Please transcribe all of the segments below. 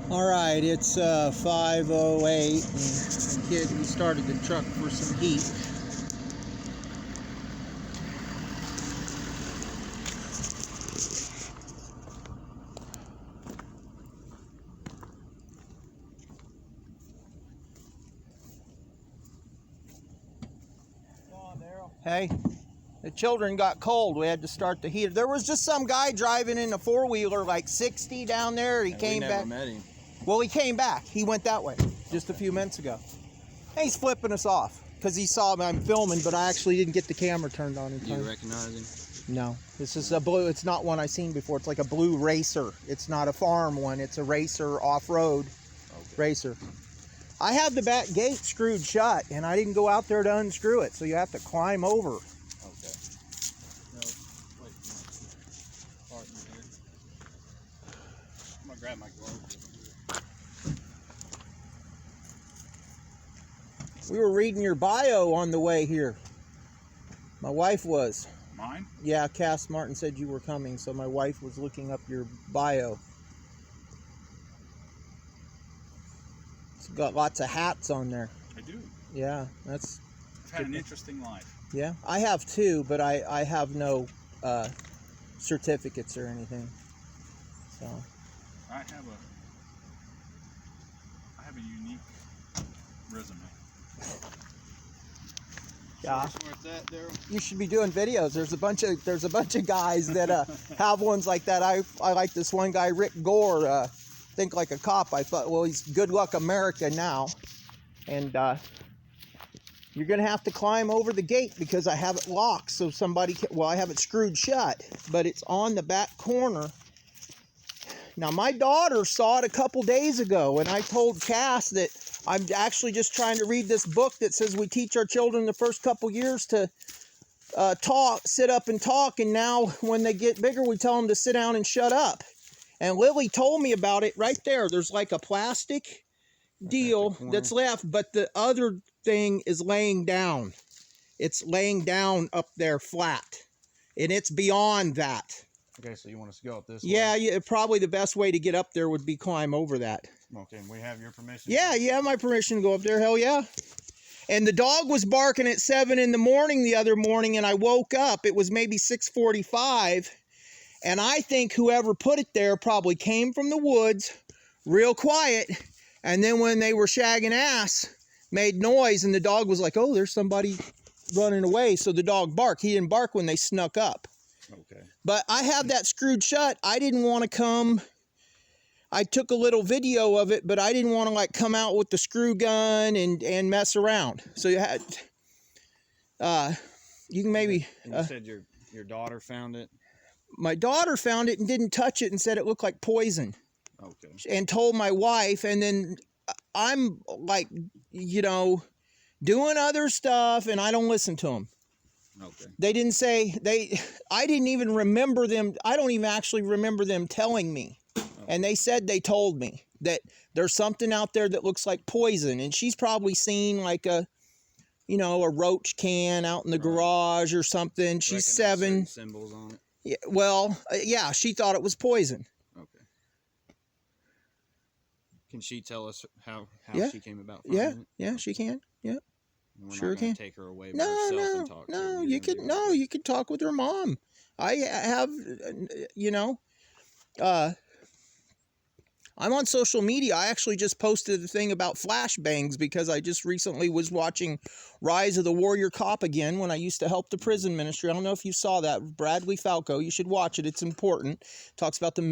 All right, it's 5:08, and the kid, we started the truck for some heat. Hey, the children got cold. We had to start the heater. There was just some guy driving in a four-wheeler, like 60 down there. He came back. We never met him. Well, he came back. He went that way just a few minutes ago. And he's flipping us off because he saw me. I'm filming, but I actually didn't get the camera turned on in time. Do you recognize him? No. This is a blue. It's not one I've seen before. It's like a blue racer. It's not a farm one. It's a racer, off-road racer. I have the back gate screwed shut, and I didn't go out there to unscrew it, so you have to climb over. Okay. No, wait. Part in here. I'm gonna grab my gloves. We were reading your bio on the way here. My wife was. Mine? Yeah, Cass Martin said you were coming, so my wife was looking up your bio. It's got lots of hats on there. I do. Yeah, that's... I've had an interesting life. Yeah, I have too, but I have no certificates or anything. So I have a unique resume. yeah, Where it's at, Daryl? you should be doing videos. There's a bunch of guys that have ones like that. I like this one guy, Rick Gore. Think like a cop. I thought, well, he's Good Luck America now, and you're gonna have to climb over the gate because I have it locked, so somebody can, well, I have it screwed shut, but it's on the back corner. Now my daughter saw it a couple days ago, and I told Cass that I'm actually just trying to read this book that says we teach our children the first couple years to sit up and talk, and now when they get bigger we tell them to sit down and shut up. And Lily told me about it right there. There's like a plastic deal that's left, but the other thing is laying down. It's laying down up there flat, and it's beyond that. Okay, so you want us to go up this way? Yeah, probably the best way to get up there would be climb over that. Okay, and we have your permission? Yeah, you have my permission to go up there, hell yeah. And the dog was barking at 7 in the morning the other morning, and I woke up. It was maybe 6:45. And I think whoever put it there probably came from the woods, real quiet, and then when they were shagging ass, made noise, and the dog was like, oh, there's somebody running away, so the dog barked. He didn't bark when they snuck up. Okay. But I have that screwed shut. I didn't want to come. I took a little video of it, but I didn't want to like come out with the screw gun and mess around. So you had, you can maybe. And you said your daughter found it? My daughter found it and didn't touch it and said it looked like poison. Okay. And told my wife, and then I'm like, you know, doing other stuff, and I don't listen to them. Okay. They didn't say, I didn't even remember them. I don't even actually remember them telling me. Okay. And they said they told me that there's something out there that looks like poison, and she's probably seen like a roach can out in the garage or something. She's 7. Symbols on it. Yeah, well, yeah, she thought it was poison. Okay. Can she tell us how she came about finding it? Yeah, she can. Yeah. We're sure not gonna can. take her away by herself and talk to her. You could talk with her mom. I have, I'm on social media. I actually just posted a thing about flashbangs because I just recently was watching Rise of the Warrior Cop again when I used to help the prison ministry. I don't know if you saw that. Bradley Falco. You should watch it. It's important. Talks about the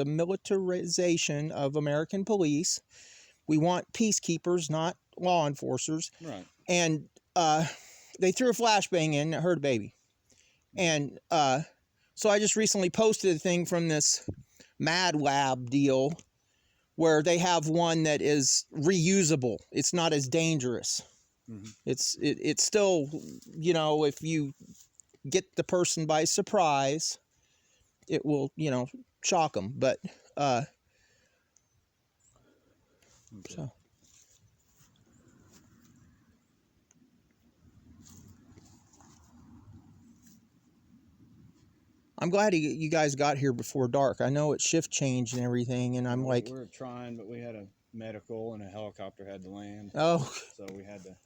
militarization of American police. We want peacekeepers, not law enforcers. Right. And they threw a flashbang in that hurt a baby. And so I just recently posted a thing from this Mad Lab deal where they have one that is reusable. It's not as dangerous. Mm-hmm. It's still, if you get the person by surprise, it will, shock them. But okay. So I'm glad you guys got here before dark. I know it's shift change and everything, and I'm like, we were trying, but we had a medical and a helicopter had to land. oh. So we had to,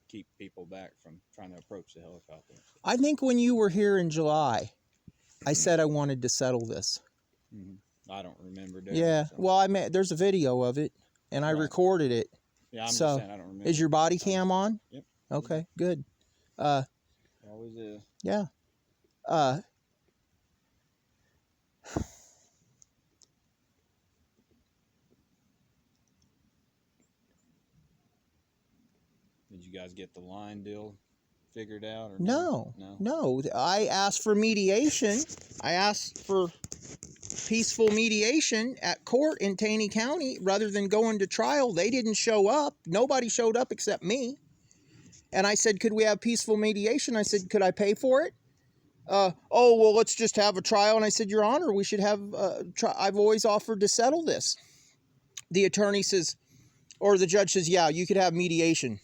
keep people back from trying to approach the helicopter. I think when you were here in July, I said I wanted to settle this. Mm-hmm. I don't remember. Yeah, so. well, there's a video of it, and I recorded it. Yeah, I'm so just saying I don't remember. Is your body cam on? Yep. Okay, good. Always is. Yeah. Did you guys get the line deal figured out? Or no. I asked for mediation. I asked for peaceful mediation at court in Taney County rather than going to trial. They didn't show up. Nobody showed up except me. And I said, could we have peaceful mediation? I said, could I pay for it? Oh, well, let's just have a trial. And I said, Your Honor, we should have I've always offered to settle this. The attorney says, or the judge says, yeah, you could have mediation.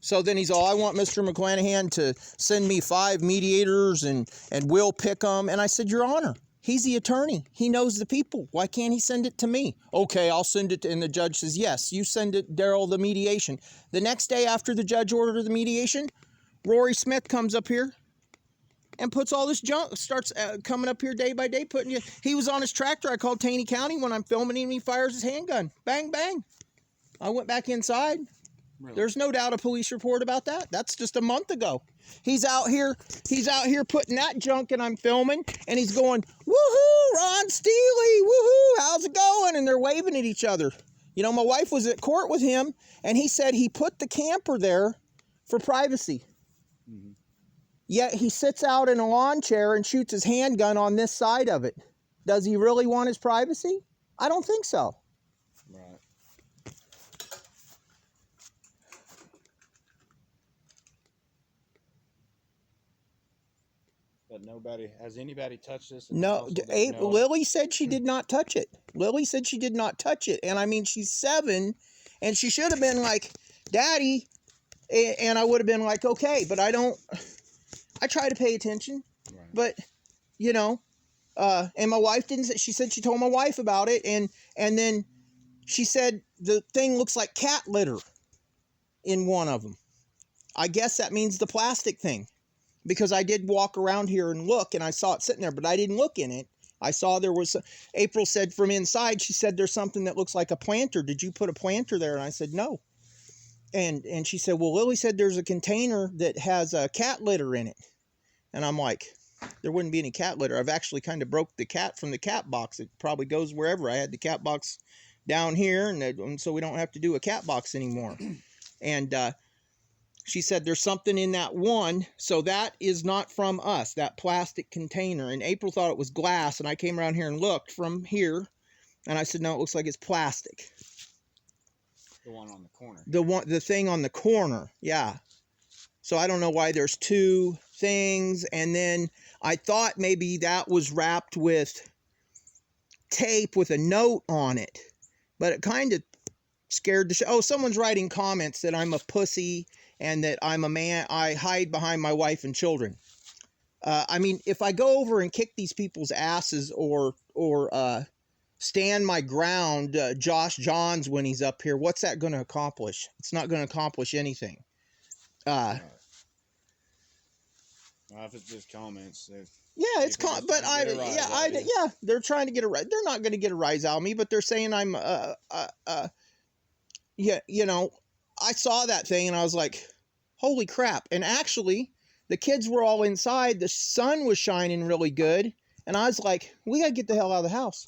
So then he's all, I want Mr. McClanahan to send me 5 mediators and we'll pick them. And I said, Your Honor, he's the attorney. He knows the people. Why can't he send it to me? Okay, I'll send it. And the judge says, yes, you send it, Daryl, the mediation. The next day after the judge ordered the mediation, Rory Smith comes up here and puts all this junk, starts coming up here day by day, he was on his tractor. I called Taney County when I'm filming him, he fires his handgun. Bang, bang. I went back inside. Really? There's no doubt a police report about that. That's just a month ago. He's out here putting that junk, and I'm filming, and he's going, woohoo, Ron Steely, woohoo, how's it going? And they're waving at each other. My wife was at court with him, and he said he put the camper there for privacy. Mm-hmm. Yet he sits out in a lawn chair and shoots his handgun on this side of it. Does he really want his privacy? I don't think so. Right. But has anybody touched this? No, Lily said she did not touch it. Lily said she did not touch it. And I mean, she's 7, and she should have been like, Daddy, and I would have been like, okay, but I try to pay attention, right. But, and my wife didn't, she said she told my wife about it, and then she said the thing looks like cat litter in one of them. I guess that means the plastic thing, because I did walk around here and look, and I saw it sitting there, but I didn't look in it. I saw there was, April said from inside, she said there's something that looks like a planter. Did you put a planter there? And I said, no. And she said, well, Lily said there's a container that has a cat litter in it. And I'm like, there wouldn't be any cat litter. I've actually kind of broke the cat from the cat box. It probably goes wherever. I had the cat box down here, and so we don't have to do a cat box anymore. And she said there's something in that one, so that is not from us, that plastic container. And April thought it was glass, and I came around here and looked from here, and I said, no, it looks like it's plastic. The one on the corner. The thing on the corner, yeah. So I don't know why there's 2 things, and then I thought maybe that was wrapped with tape with a note on it, but it kind of scared the shit. Oh, someone's writing comments that I'm a pussy and that I'm a man. I hide behind my wife and children. I mean, if I go over and kick these people's asses or stand my ground, Josh Johns, when he's up here, what's that going to accomplish? It's not going to accomplish anything. If it's just comments, yeah, it's but they're trying to get a rise. They're not going to get a rise out of me, but they're saying I'm I saw that thing and I was like, holy crap. And actually, the kids were all inside. The sun was shining really good, and I was like, we got to get the hell out of the house.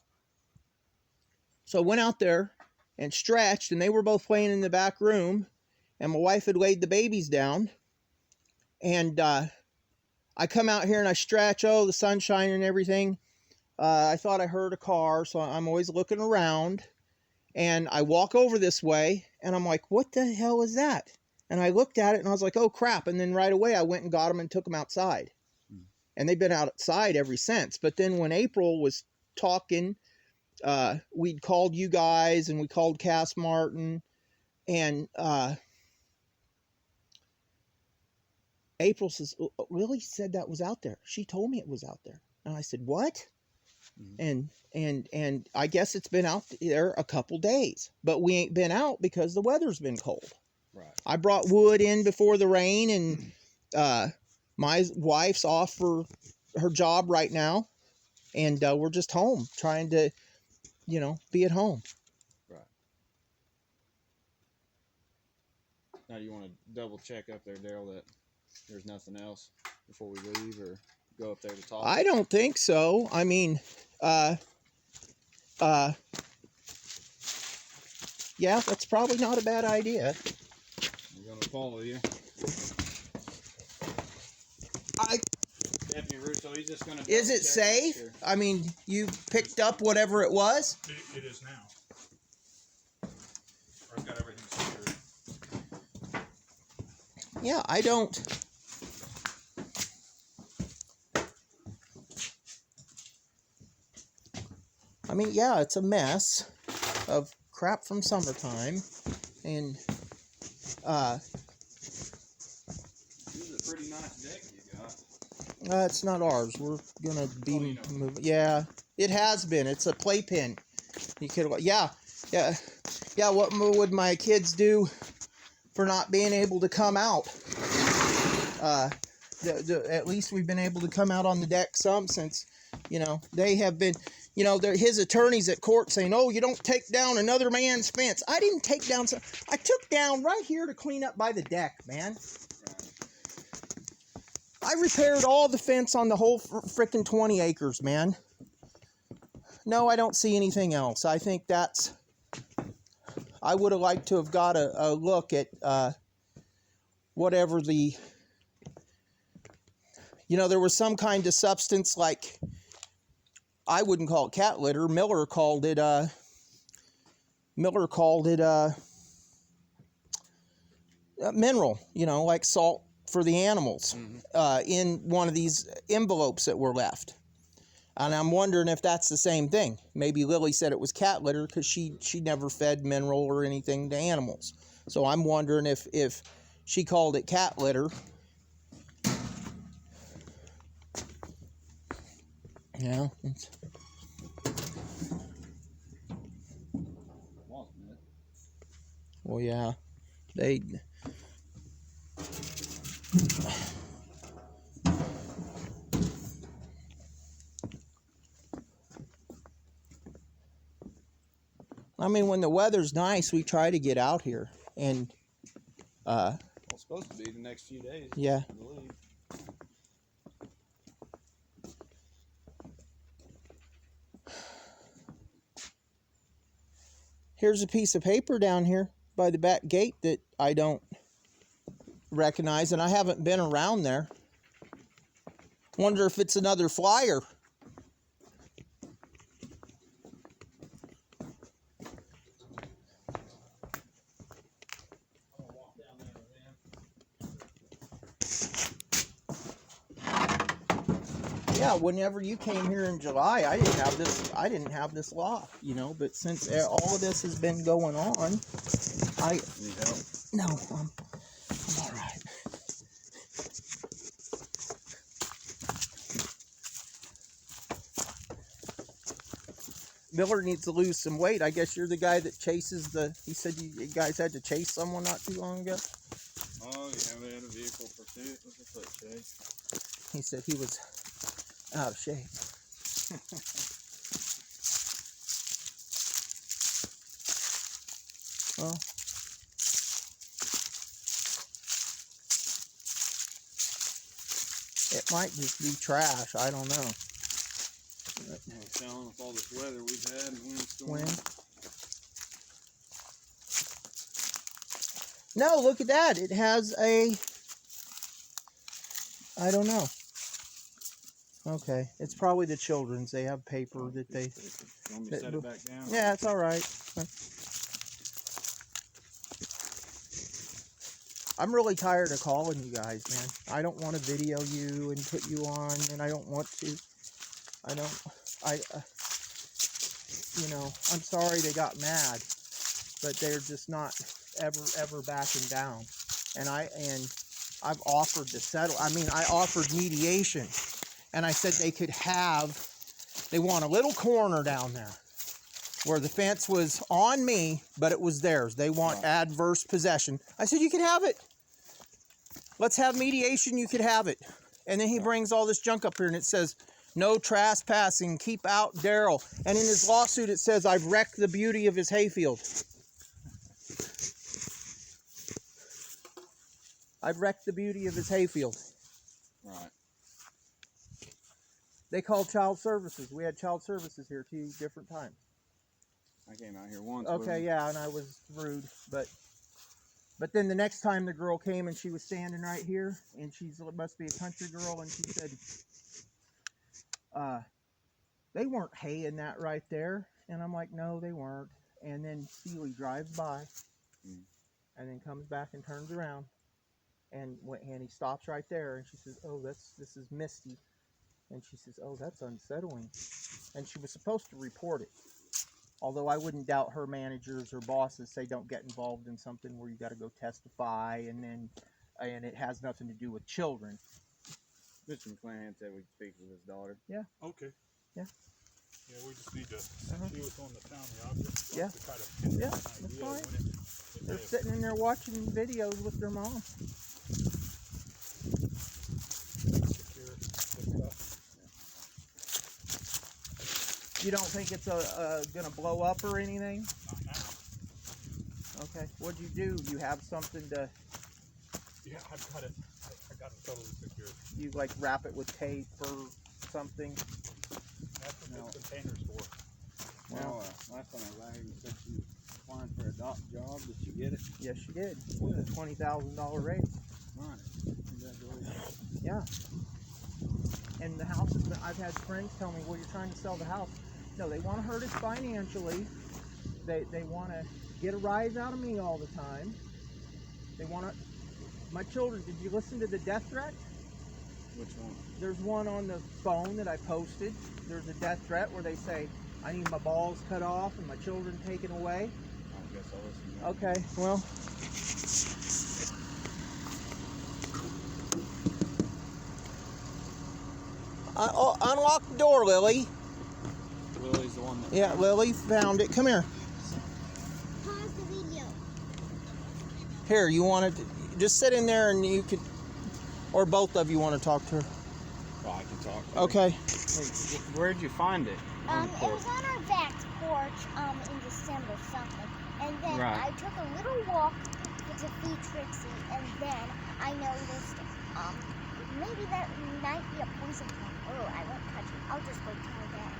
So I went out there and stretched, and they were both playing in the back room, and my wife had laid the babies down, and I come out here and I stretch. Oh, the sun's shining and everything. I thought I heard a car, so I'm always looking around, and I walk over this way, and I'm like, what the hell is that? And I looked at it, and I was like, oh, crap. And then right away, I went and got them and took them outside. And they've been outside ever since. But then when April was talking, we'd called you guys, and we called Cass Martin, and April says, Lily said that was out there. She told me it was out there. And I said, what? Mhm. And I guess it's been out there a couple days, but we ain't been out because the weather's been cold. Right. I brought wood in before the rain, and my wife's off for her job right now, and we're just home trying to, be at home. Right. Now, do you want to double check up there, Daryl, that there's nothing else before we leave, or go up there to talk? I don't think so. I mean, yeah, that's probably not a bad idea. I'm going to follow you. Deputy Russo, he's just going to. Is it safe? Sure. I mean, you picked up whatever it was? It is now. I've got everything secured. Yeah, I don't. I mean, yeah, it's a mess of crap from summertime, and This is a pretty nice deck you got. it's not ours. We're gonna be Oh, you know. moving. Yeah, it has been. It's a playpen. You could, yeah. What would my kids do for not being able to come out? At least we've been able to come out on the deck some, since they have been. His attorneys at court saying, "Oh, you don't take down another man's fence." I didn't take down some. I took down right here to clean up by the deck, man. I repaired all the fence on the whole frickin' 20 acres, man. No, I don't see anything else. I think I would have liked to have got a look at whatever there was some kind of substance, like, I wouldn't call it cat litter. Miller called it mineral, like salt for the animals, in one of these envelopes that were left. And I'm wondering if that's the same thing. Maybe Lily said it was cat litter because she never fed mineral or anything to animals. So I'm wondering if she called it cat litter. Yeah. Well, yeah. I mean, when the weather's nice, we try to get out here, and Well, it's supposed to be the next few days. Yeah. I believe. Here's a piece of paper down here by the back gate that I don't recognize, and I haven't been around there. Wonder if it's another flyer. Yeah, whenever you came here in July, I didn't have this lock, but since all of this has been going on, Need help? No, I'm all right. Miller needs to lose some weight. I guess you're the guy that chases he said you guys had to chase someone not too long ago. Oh, yeah, we had a vehicle pursuit with a foot chase. He said he was out of shape. Well, it might just be trash. I don't know. I'm telling, with all this weather we've had and windstorm. Wind. No, look at that. It has I don't know. Okay, it's probably the children's. They have paper that they... You want me to set it back down? Yeah, it's all right. I'm really tired of calling you guys, man. I don't want to video you and put you on, and I don't want to. I'm sorry they got mad, but they're just not ever backing down. And I've offered to settle. I mean, I offered mediation, and I said they want a little corner down there where the fence was on me, but it was theirs. They want adverse possession. I said, you can have it. Let's have mediation. You could have it. And then he brings all this junk up here, and it says, no trespassing, keep out Daryl. And in his lawsuit, it says, I've wrecked the beauty of his hayfield. I've wrecked the beauty of his hayfield. Right. They called child services. We had child services here 2 different times. I came out here once. Okay, yeah, and I was rude, but then the next time the girl came and she was standing right here, and must be a country girl, and she said, they weren't haying that right there. And I'm like, no, they weren't. And then Steely drives by, and then comes back and turns around, and he stops right there, and she says, oh, this is Misty. And she says, oh, that's unsettling. And she was supposed to report it. Although I wouldn't doubt her managers or bosses say don't get involved in something where you got to go testify, and it has nothing to do with children. Mr. McClanahan said we'd speak with his daughter. Yeah. Okay. Yeah. Yeah, we just need to see what's on the family object. Yeah. To try to get Yeah, an that's idea fine. when it They're may sitting in there watching videos with their mom. secure the stuff. You don't think it's gonna blow up or anything? Not now. Okay. What'd you do? You have something to, Yeah, I got it totally secured. you like wrap it with tape or something? That's what this container's for. Well, last time I was out here, you said she was applying for a job. Did she get it? Yes, she did. With a $20,000 raise. Right. Congratulations. Yeah. And the house is, I've had friends tell me, well, you're trying to sell the house. No, they want to hurt us financially. They want to get a rise out of me all the time. They want to, my children, did you listen to the death threat? Which one? There's one on the phone that I posted. There's a death threat where they say, I need my balls cut off and my children taken away. I guess I'll listen to that. Okay, well. Unlock the door, Lily. Lily's the one that... Yeah, Lily found it. Come here. Pause the video. Here, you want to just sit in there and you could, or both of you want to talk to her. Well, I can talk to her. Okay. Hey, where'd you find it? It was on our back porch in December something. And then Right. I took a little walk to feed Trixie, and then I noticed maybe that might be a poison plant. Oh, I won't touch it. I'll just go tell Dad.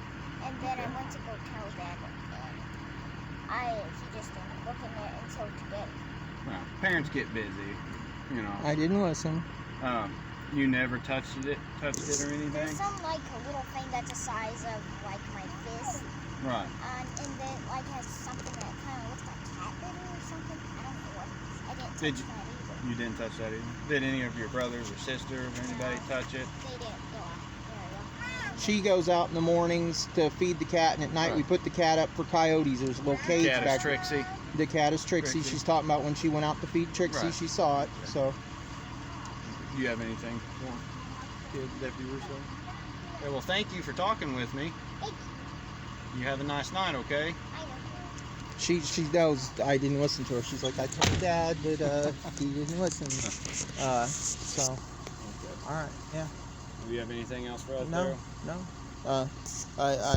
And then I went to go tell Dad, and he just didn't look in it until today. Well, parents get busy, you know. I didn't listen. You never touched it or anything? There's some like a little thing that's the size of like my fist. Right. And then like has something that kind of looks like cat litter or something. I don't know what it is. I didn't touch Did you- that either. You didn't touch that either? Did any of your brothers or sisters or anybody touch it? They didn't. Yeah. She goes out in the mornings to feed the cat, and at night we put the cat up for coyotes. There's a little cage Cat is back there. Trixie. The cat is Trixie. Trixie. She's talking about when she went out to feed Trixie, Right. she saw it. So, Do you have anything for Deputy Russo? Okay, well, thank you for talking with me. Thank You have a nice night, okay? I know. she knows I didn't listen to her. She's like, I told Dad, but he didn't listen. So, all right, yeah. Do you have anything else for us, No, Daryl? no. I